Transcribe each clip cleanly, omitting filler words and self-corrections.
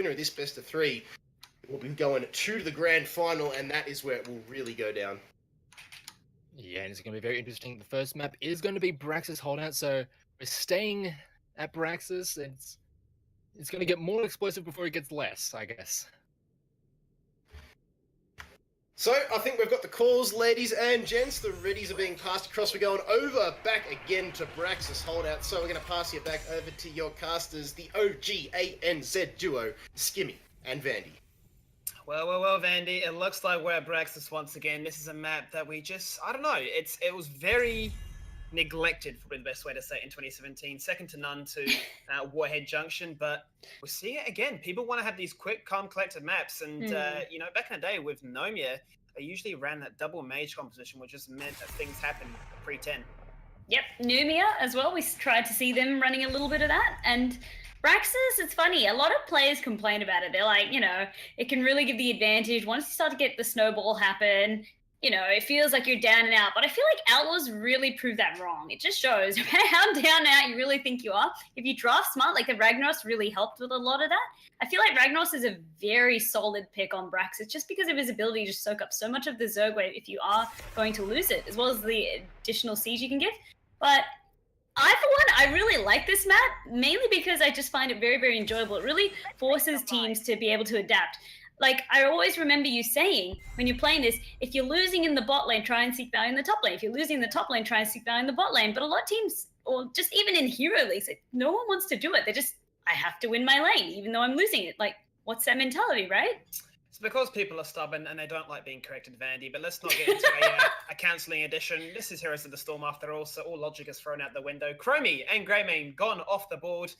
winner of this best of 3 will be going 2 to the grand final, and that is where it will really go down. Yeah, and it's going to be very interesting. The first map is going to be Braxis Holdout, so we're staying at Braxis. It's going to get more explosive before it gets less, I guess. So, I think we've got the calls, ladies and gents. The readies are being passed across. We're going back again to Braxis Holdout. So we're going to pass you back over to your casters, the OGANZ duo, Skimmy and Vandy. Well, Vandy, it looks like we're at Braxis once again. This is a map that we just, I don't know, it was very neglected, probably the best way to say it, in 2017. Second to none to Warhead Junction, but we're seeing it again. People want to have these quick, calm, collected maps, and, you know, back in the day with Nomia, they usually ran that double mage composition, which just meant that things happened pre-10. Yep, Numia as well. We tried to see them running a little bit of that, and Braxis, it's funny, a lot of players complain about it. They're like, you know, it can really give the advantage. Once you start to get the snowball happen, you know, it feels like you're down and out. But I feel like Outlaws really prove that wrong. It just shows how down and out you really think you are. If you draft smart, like the Ragnaros really helped with a lot of that. I feel like Ragnaros is a very solid pick on Braxis just because of his ability to soak up so much of the Zerg wave if you are going to lose it, as well as the additional siege you can give. But I, for one, I really like this map, mainly because I just find it very, very enjoyable. It really forces teams to be able to adapt. Like, I always remember you saying, when you're playing this, if you're losing in the bot lane, try and seek value in the top lane. If you're losing in the top lane, try and seek value in the bot lane. But a lot of teams, or just even in hero leagues, like, no one wants to do it. They're just, I have to win my lane, even though I'm losing it. Like, what's that mentality, right? It's because people are stubborn and they don't like being corrected, Vandy. But let's not get into a cancelling edition. This is Heroes of the Storm after all, so all logic is thrown out the window. Chromie and Greymane gone off the board.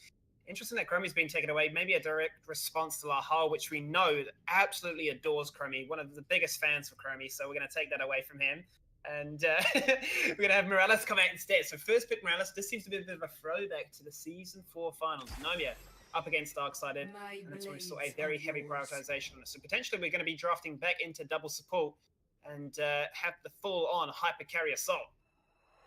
Interesting that Chromie's been taken away. Maybe a direct response to Lahal, which we know absolutely adores Chromie. One of the biggest fans for Chromie, so we're going to take that away from him. And we're going to have Morales come out instead. So first pick Morales. This seems to be a bit of a throwback to the Season 4 finals. Nomia up against Darksided, and that's where we saw a very heavy prioritization on it. So potentially we're going to be drafting back into double support and have the full-on hyper carry assault.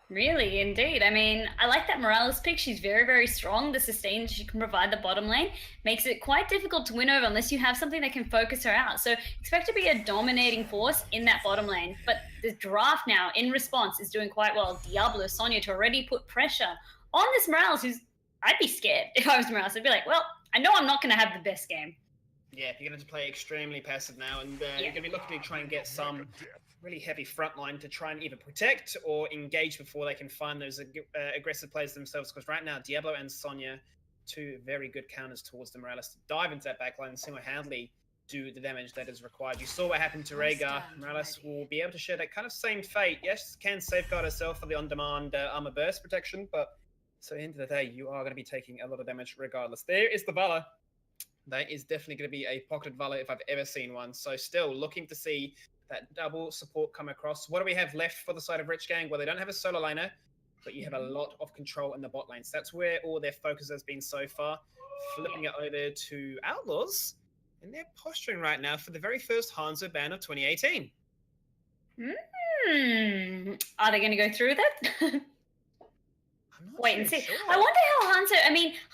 Really, indeed. I mean, I like that Morales pick. She's very, very strong. The sustain she can provide the bottom lane makes it quite difficult to win over unless you have something that can focus her out. So expect to be a dominating force in that bottom lane. But the draft now, in response, is doing quite well. Diablo, Sonya to already put pressure on this Morales, who's, I'd be scared if I was Morales. I'd be like, well, I know I'm not going to have the best game. Yeah, you're going to play extremely passive now, and you're going to be looking to try and get some really heavy front line to try and either protect or engage before they can find those aggressive players themselves. Because right now, Diablo and Sonya, two very good counters towards the Morales to dive into that backline and single-handedly do the damage that is required. You saw what happened to Rhaegar. Morales will be able to share that kind of same fate. Yes, can safeguard herself for the on-demand armor burst protection, but so at the end of the day, you are going to be taking a lot of damage regardless. There is the Valor. That is definitely going to be a pocketed Valor if I've ever seen one. So still looking to see that double support come across. What do we have left for the side of Rich Gang? Well, they don't have a solo laner, but you have a lot of control in the bot lane. So that's where all their focus has been so far. Flipping it over to Outlaws, and they're posturing right now for the very first Hanzo ban of 2018. Are they going to go through with it? Wait and see. Sure. I wonder how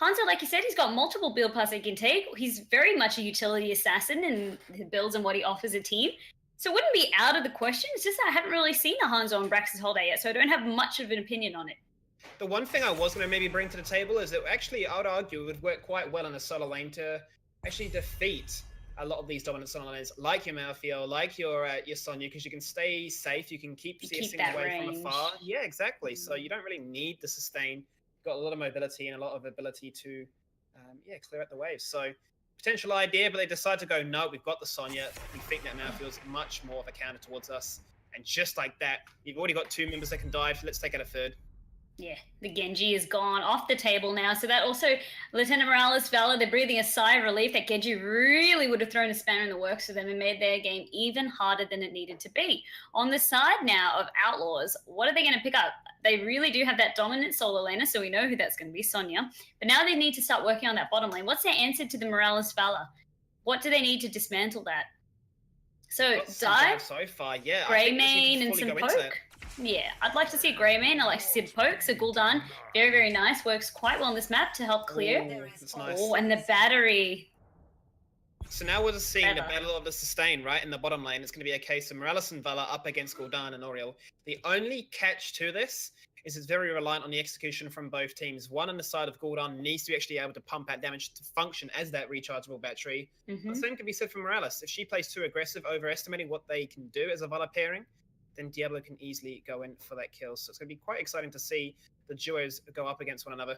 Hanzo, like you said, he's got multiple build paths he can take. He's very much a utility assassin in his builds and what he offers a team. So it wouldn't be out of the question. It's just that I haven't really seen a Hanzo on Braxis Holdout yet, so I don't have much of an opinion on it. The one thing I was going to maybe bring to the table is that actually, I would argue, it would work quite well in a solo lane to actually defeat a lot of these dominant solo lanes, like your Malfio, like your Sonya, because you can stay safe, you can keep CSing away from afar. Yeah, exactly. So you don't really need the sustain. You've got a lot of mobility and a lot of ability to, clear out the waves. So potential idea, but they decide to go, no, we've got the Sonya. We think that Malfio's much more of a counter towards us. And just like that, you've already got two members that can dive. Let's take out a third. Yeah, the Genji is gone off the table now. So that also, Lieutenant Morales, Valor, they're breathing a sigh of relief that Genji really would have thrown a spanner in the works for them and made their game even harder than it needed to be. On the side now of Outlaws, what are they going to pick up? They really do have that dominant solo laner, so we know who that's going to be, Sonya. But now they need to start working on that bottom lane. What's their answer to the Morales Valor? What do they need to dismantle that? So dive so far, yeah. Greymane and some poke. Yeah, I'd like to see a Greymane. I like to see a poke. So Gul'dan, very, very nice. Works quite well on this map to help clear. Ooh, that's nice. Oh, and the battery. So now we're just seeing the Clever. battle of the sustain, right? In the bottom lane, it's going to be a case of Morales and Vala up against Gul'dan and Oriel. The only catch to this is it's very reliant on the execution from both teams. One on the side of Gul'dan needs to be actually able to pump out damage to function as that rechargeable battery. The same can be said for Morales. If she plays too aggressive, overestimating what they can do as a Vala pairing, then Diablo can easily go in for that kill. So it's going to be quite exciting to see the duos go up against one another.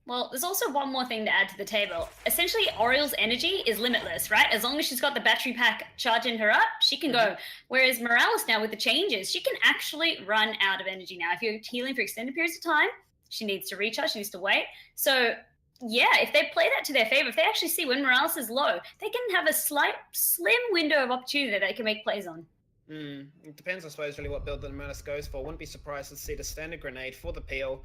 Well, there's also one more thing to add to the table. Essentially, Oriel's energy is limitless, right? As long as she's got the battery pack charging her up, she can go. Whereas Morales now, with the changes, she can actually run out of energy now. If you're healing for extended periods of time, she needs to recharge, she needs to wait. So, yeah, if they play that to their favor, if they actually see when Morales is low, they can have a slim window of opportunity that they can make plays on. It depends, I suppose, really what build that Morales goes for. Wouldn't be surprised to see the standard grenade for the peel,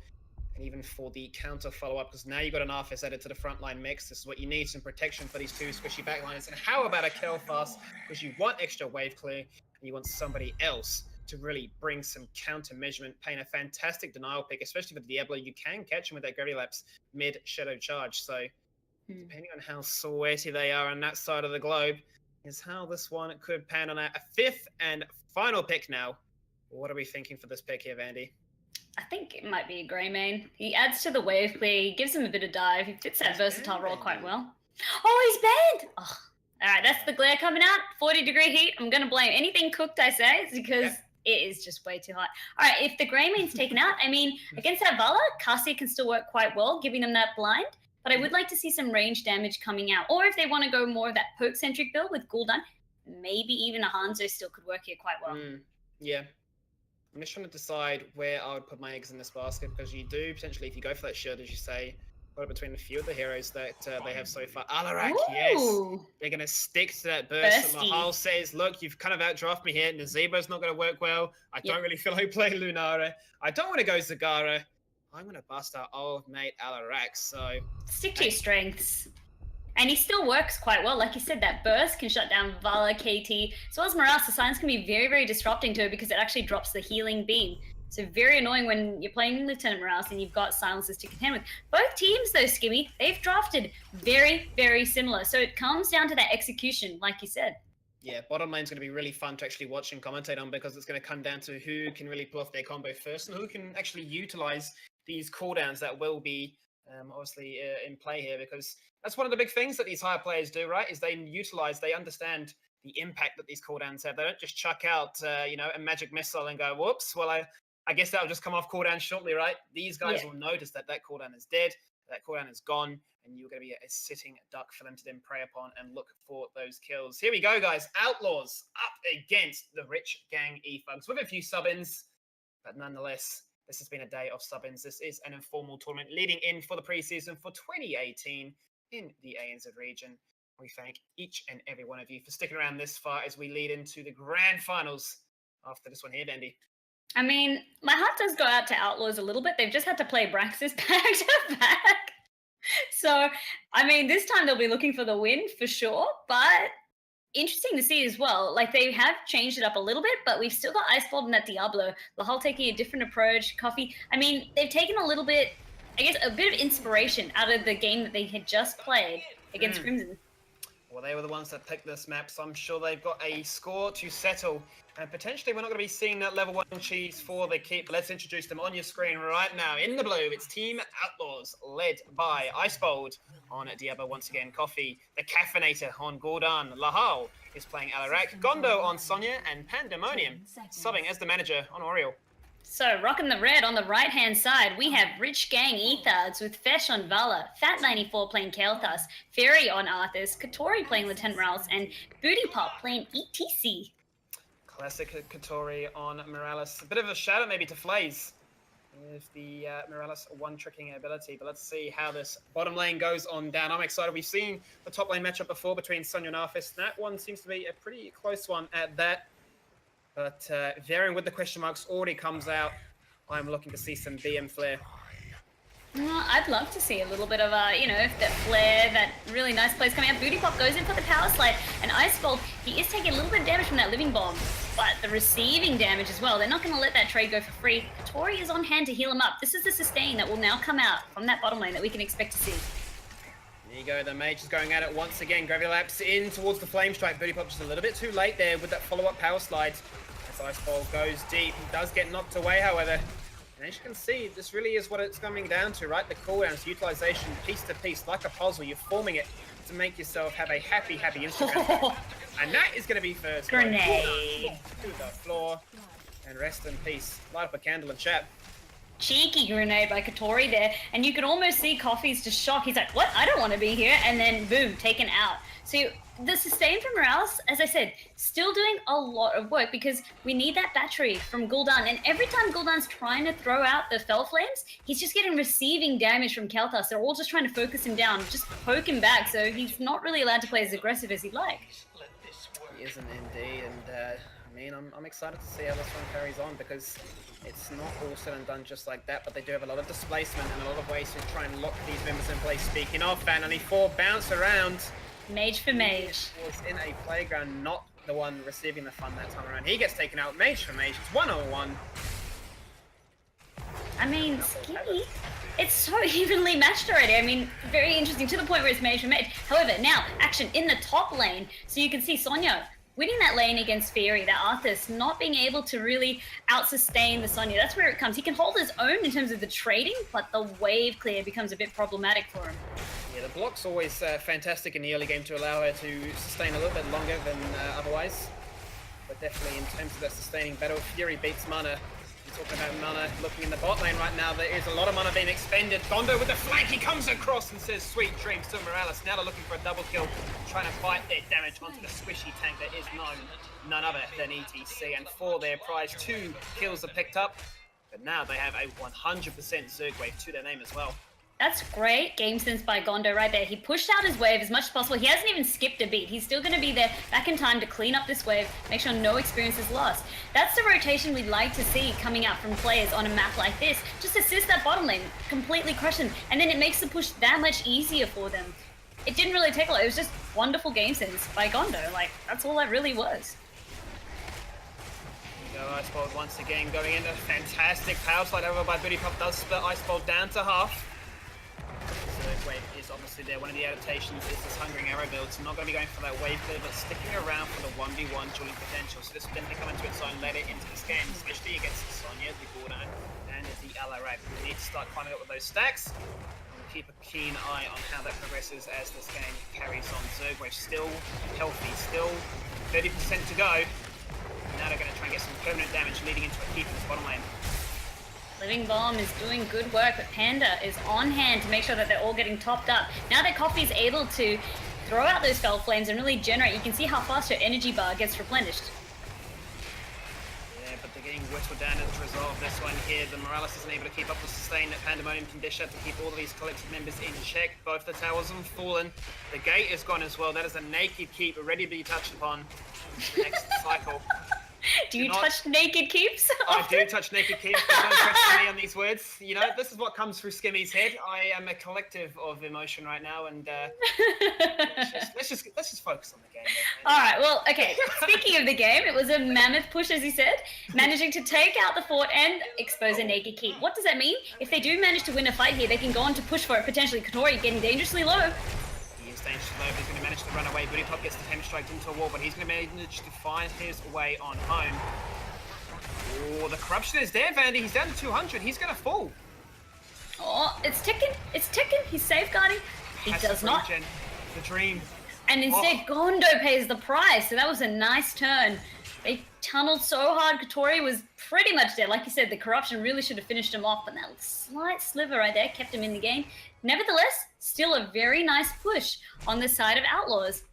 and even for the counter follow-up, because now you've got an RFS added to the frontline mix. This is what you need, some protection for these two squishy backlines. And how about a kill fast? Because you want extra wave clear, and you want somebody else to really bring some counter measurement, paying a fantastic denial pick, especially for Diablo. You can catch him with that Gravity Lapse mid-shadow charge. So depending on how sweaty they are on that side of the globe, is how this one could pan on a fifth and final pick now. What are we thinking for this pick here, Vandy? I think it might be a grey main. He adds to the wave clear, he gives him a bit of dive, he fits that versatile role quite well. Oh, he's banned! Oh. Alright, that's the glare coming out. 40-degree heat. I'm going to blame anything cooked I say, because it is just way too hot. Alright, if the grey main's taken out, I mean, against that Vala, Cassia can still work quite well, giving them that blind. But I would like to see some range damage coming out. Or if they want to go more of that poke-centric build with Gul'dan, maybe even a Hanzo still could work here quite well. Yeah. I'm just trying to decide where I would put my eggs in this basket, because you do potentially, if you go for that shield, as you say, put it between a few of the heroes that they have so far. Alarak, yes! They're going to stick to that burst. And Mahal says, look, you've kind of outdraft me here. Nazebo's not going to work well. I don't really feel like playing Lunara. I don't want to go Zagara. I'm going to bust out old mate Alarak, so... Stick to your strengths. And he still works quite well. Like you said, that burst can shut down Vala, KT, as well as Morales. The silence can be very, very disrupting to her because it actually drops the healing beam. So very annoying when you're playing Lieutenant Morales and you've got silences to contend with. Both teams, though, Skimmy, they've drafted very, very similar. So it comes down to that execution, like you said. Yeah, bottom lane's going to be really fun to actually watch and commentate on, because it's going to come down to who can really pull off their combo first and who can actually utilize these cooldowns that will be obviously in play here, because that's one of the big things that these higher players do, right? Is they understand the impact that these cooldowns have. They don't just chuck out, a magic missile and go, whoops, well, I guess that'll just come off cooldown shortly, right? These guys will notice that cooldown is dead, that cooldown is gone, and you're going to be a sitting duck for them to then prey upon and look for those kills. Here we go, guys. Outlaws up against the Rich Gang E-Thugs with a few sub-ins, but nonetheless, this has been a day of sub-ins. This is an informal tournament leading in for the preseason for 2018 in the ANZ region. We thank each and every one of you for sticking around this far as we lead into the grand finals after this one here, Dandy. I mean, my heart does go out to Outlaws a little bit. They've just had to play Braxis back to back. So, I mean, this time they'll be looking for the win for sure, but interesting to see as well. Like, they have changed it up a little bit, but we've still got Icebolt and that Diablo. Lahal taking a different approach. Coffee. I mean, they've taken a little bit, I guess, a bit of inspiration out of the game that they had just played against Crimson. Well, they were the ones that picked this map, so I'm sure they've got a score to settle. And potentially we're not going to be seeing that level 1 cheese for the keep. Let's introduce them on your screen right now. In the blue, it's Team Outlaws, led by Icebolt on Diablo once again. Coffee, the Caffeinator on Gul'dan. Lahal is playing Alarak. Gondo on Sonya, and Pandemonium subbing as the manager on Oriel. So, rocking the red on the right-hand side, we have Rich Gang E-Thugs with Fesh on Vala, Fat94 playing Kael'thas, Fairy on Arthas, Katori playing Lieutenant Morales, and Booty Pop playing ETC. Classic Katori on Morales. A bit of a shout-out maybe to Flaze with the Morales one-tricking ability, but let's see how this bottom lane goes on down. I'm excited. We've seen the top lane matchup before between Sonya and Arthas. That one seems to be a pretty close one at that. But varying with the question marks already comes out. I'm looking to see some BM flair. Well, I'd love to see a little bit of, that flare, that really nice plays coming out. Booty Pop goes in for the power slide, and Icebolt, he is taking a little bit of damage from that living bomb, but the receiving damage as well. They're not going to let that trade go for free. Katori is on hand to heal him up. This is the sustain that will now come out from that bottom lane that we can expect to see. There you go, the mage is going at it once again. Gravity Lapse in towards the Flame Strike. Booty Pop just a little bit too late there with that follow-up power slide. As Ice Ball goes deep, he does get knocked away, however. And as you can see, this really is what it's coming down to, right? The cooldowns, utilization, piece to piece, like a puzzle. You're forming it to make yourself have a happy Instagram. And that is going to be first. Grenade. To the floor. And rest in peace. Light up a candle and chat. Cheeky grenade by Katori there, and you can almost see Coffee's just shocked. He's like, what? I don't want to be here. And then boom, taken out. So the sustain from Morales, as I said, still doing a lot of work because we need that battery from Gul'dan. And every time Gul'dan's trying to throw out the Fel Flames, he's just getting receiving damage from Kel'Thas. They're all just trying to focus him down, just poke him back. So he's not really allowed to play as aggressive as he'd like. He isn't indeed, and I mean, I'm excited to see how this one carries on because it's not all said and done just like that, but they do have a lot of displacement and a lot of ways to try and lock these members in place. Speaking of, Vanity 4 bounce around. Mage for Mage. Was in a playground, not the one receiving the fun that time around. He gets taken out. Mage for Mage. It's 1-on-1. I mean, Skinny, it's so evenly matched already. I mean, very interesting to the point where it's Mage for Mage. However, now, action in the top lane. So you can see Sonya winning that lane against Fury, that Arthas not being able to really out-sustain the Sonya. That's where it comes. He can hold his own in terms of the trading, but the wave clear becomes a bit problematic for him. Yeah, the block's always fantastic in the early game to allow her to sustain a little bit longer than otherwise. But definitely in terms of the sustaining battle, Fury beats mana. We're talking about mana looking in the bot lane right now. There is a lot of mana being expended. Gondo with the flank, he comes across and says sweet dreams to Morales. Now they're looking for a double kill, trying to fight their damage onto the squishy tank that is none other than ETC. And for their prize, 2 kills are picked up. But now they have a 100% Zerg wave to their name as well. That's great game sense by Gondo right there. He pushed out his wave as much as possible. He hasn't even skipped a beat. He's still going to be there back in time to clean up this wave, make sure no experience is lost. That's the rotation we'd like to see coming out from players on a map like this. Just assist that bottom lane, completely crush them, and then it makes the push that much easier for them. It didn't really take a lot. It was just wonderful game sense by Gondo. Like, that's all that really was. Icebolt once again going in. A fantastic power slide over by Booty Pop does split Icebolt down to half. Zerg wave is obviously there. One of the adaptations is this Hungering Arrow build. So not going to be going for that wave clear, but sticking around for the 1v1 dueling potential. So this will definitely come into its own later into this game, especially against the Sonya, the Gordon, and the Alarak. We need to start climbing up with those stacks. And keep a keen eye on how that progresses as this game carries on. Zerg wave still healthy, still 30% to go. Now they're going to try and get some permanent damage leading into a keep in this bottom lane. Living Bomb is doing good work, but Panda is on hand to make sure that they're all getting topped up. Now that Coffee's able to throw out those Fel Flames and really generate, you can see how fast her energy bar gets replenished. Yeah, but they're getting whittled down to resolve this one here. The Morales isn't able to keep up with sustain that Pandemonium can dish out to keep all of these collective members in check. Both the towers have fallen. The gate is gone as well. That is a naked keep ready to be touched upon the next cycle. Do you touch naked keeps? I do touch naked keeps, but don't question me on these words. You know, this is what comes through Skimmy's head. I am a collective of emotion right now, and let's just focus on the game. All right, well, okay. Speaking of the game, it was a mammoth push, as you said, managing to take out the fort and expose a naked keep. What does that mean? If they do manage to win a fight here, they can go on to push for it, potentially. Katori getting dangerously low. Dangerously low, but he's going to manage to run away. Booty Pop gets the Hem Strike into a wall, but he's going to manage to find his way on home. Oh, the corruption is there, Vandy. He's down to 200. He's going to fall. Oh, it's ticking. It's ticking. He's safeguarding. He does not. Regen. The dream. And instead, Gondo pays the price. So that was a nice turn. They tunneled so hard. Katori was pretty much dead. Like you said, the corruption really should have finished him off, but that slight sliver right there kept him in the game. Nevertheless, still a very nice push on the side of Outlaws.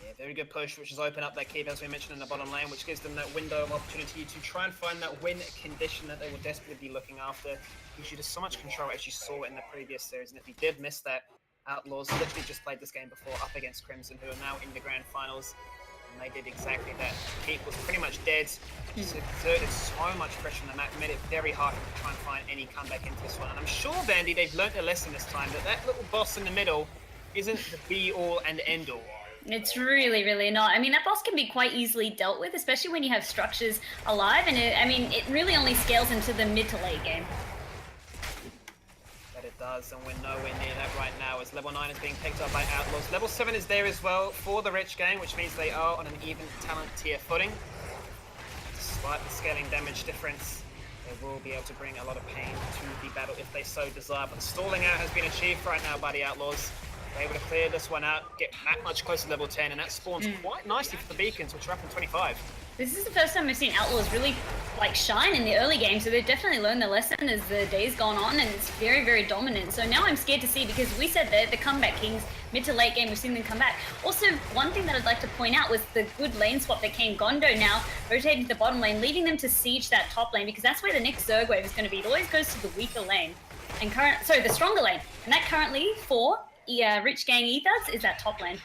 Yeah, very good push, which has opened up that keep, as we mentioned, in the bottom lane, which gives them that window of opportunity to try and find that win condition that they will desperately be looking after. Gives you just so much control, as you saw in the previous series, and if you did miss that, Outlaws literally just played this game before up against Crimson, who are now in the grand finals. And they did exactly that. Keep was pretty much dead. Just exerted so much pressure on the map, made it very hard to try and find any comeback into this one. And I'm sure, Vandy, they've learnt a lesson this time, that little boss in the middle isn't the be-all and end-all. It's really, really not. I mean, that boss can be quite easily dealt with, especially when you have structures alive. And it really only scales into the mid to late game. But it does, and we're nowhere near that right now as level 9 is being picked up by Outlaws. Level 7 is there as well for the Rich Gang, which means they are on an even talent tier footing. Despite the scaling damage difference, they will be able to bring a lot of pain to the battle if they so desire. But the stalling out has been achieved right now by the Outlaws. They're able to clear this one out, get that much closer to level 10, and that spawns quite nicely for the beacons, which are up in 25. This is the first time we've seen Outlaws really shine in the early game, so they've definitely learned their lesson as the day's gone on, and it's very, very dominant. So now I'm scared to see, because we said they're the comeback kings. Mid to late game, we've seen them come back. Also, one thing that I'd like to point out was the good lane swap that came. Gondo now rotating to the bottom lane, leaving them to siege that top lane, because that's where the next Zerg wave is going to be. It always goes to the weaker lane, and the stronger lane. And that currently for Rich Gang Ethos is that top lane.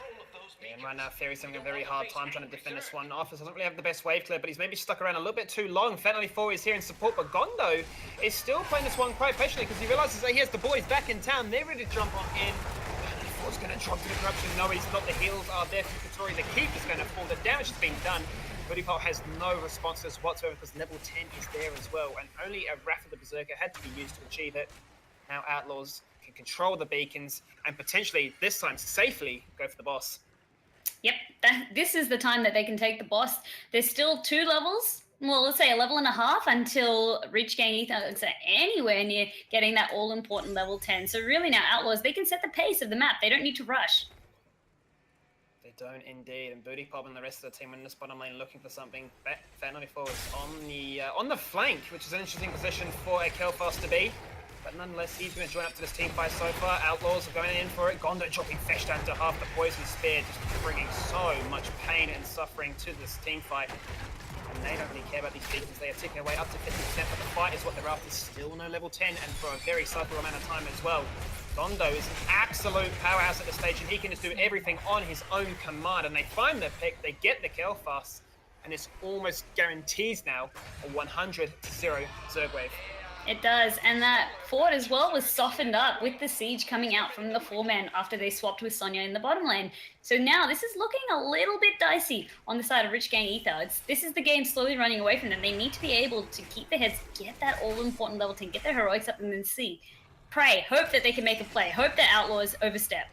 And right now, Fairy's having a very hard time trying to defend this one off. He doesn't really have the best wave clear, but he's maybe stuck around a little bit too long. Finally, 4 is here in support, but Gondo is still playing this one quite patiently because he realizes that he has the boys back in town. They're ready to jump on in. Four's going to drop to the corruption. No, he's not. The heals are there for Katori. The keep is going to fall. The damage has been done. Bodypop has no responses whatsoever because level 10 is there as well, and only a Wrath of the Berserker had to be used to achieve it. Now Outlaws can control the beacons and potentially, this time, safely go for the boss. Yep, this is the time that they can take the boss. There's still 2 levels, well, let's say a level and a half until Rich Gang Ethos are anywhere near getting that all-important level 10. So really now, Outlaws, they can set the pace of the map. They don't need to rush. They don't indeed, and Booty Pop and the rest of the team in this bottom lane looking for something. Fan 94 is on the flank, which is an interesting position for a Kelfast to be. But nonetheless, he's going to join up to this team fight so far. Outlaws are going in for it. Gondo dropping Fesh down to half the poison spear, just bringing so much pain and suffering to this team fight. And they don't really care about these beacons. They are ticking away up to 50%, but the fight is what they're after. Still no level 10, and for a very sizable amount of time as well. Gondo is an absolute powerhouse at this stage, and he can just do everything on his own command. And they find their pick, they get the kill fast, and this almost guarantees now a 100-0 Zerg wave. It does, and that fort as well was softened up with the siege coming out from the 4-man after they swapped with Sonya in the bottom lane. So now this is looking a little bit dicey on the side of Rich Gang Ethos. This is the game slowly running away from them. They need to be able to keep their heads, get that all-important level 10, get their heroics up, and then pray, hope that they can make a play, hope that Outlaws overstep.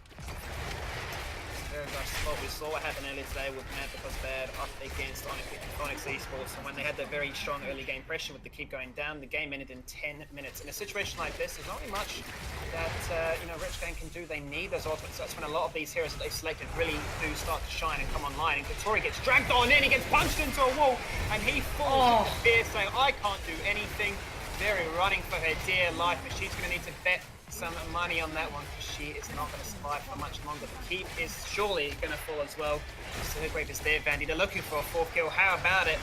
We saw what happened earlier today with Mad because bad up against Onyx Esports, and when they had that very strong early game pressure with the keep going down, the game ended in 10 minutes. In a situation like this, there's not really much that Rich Gang can do. They need those ultimates. That's when a lot of these heroes that they've selected really do start to shine and come online. And Katori gets dragged on in, he gets punched into a wall, and he falls into fear, saying, "I can't do anything." Very running for her dear life, but she's going to need to bet some money on that one because she is not going to survive for much longer. The keep is surely going to fall as well. Sirgrave is there, Vandy. They're looking for a 4th kill. How about it?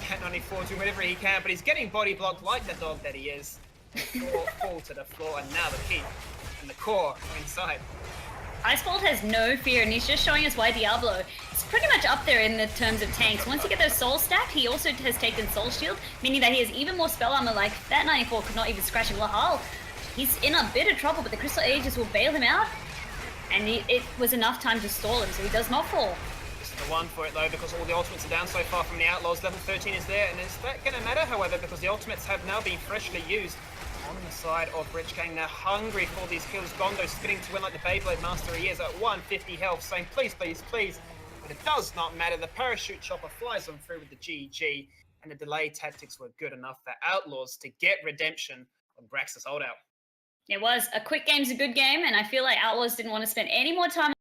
Can only fall to whatever he can, but he's getting body blocked like the dog that he is. Fall to the floor, and now the keep and the core are inside. Icebolt has no fear, and he's just showing us why Diablo is pretty much up there in the terms of tanks. Once you get those soul stacked, he also has taken soul shield, meaning that he has even more spell armor. Like that 94 could not even scratch him. Lahal, he's in a bit of trouble, but the Crystal Aegis will bail him out, and it was enough time to stall him, so he does not fall. This is the one for it though, because all the ultimates are down so far from the Outlaws. Level 13 is there, and is that going to matter, however, because the ultimates have now been freshly used on the side of Rich Gang. Now hungry for these kills. Gondo spinning to win like the Beyblade Master he is at 150 health, saying please, please, please. But it does not matter. The parachute chopper flies on through with the GG, and the delay tactics were good enough for Outlaws to get redemption on Brax's holdout. It was. A quick game's a good game, and I feel like Outlaws didn't want to spend any more time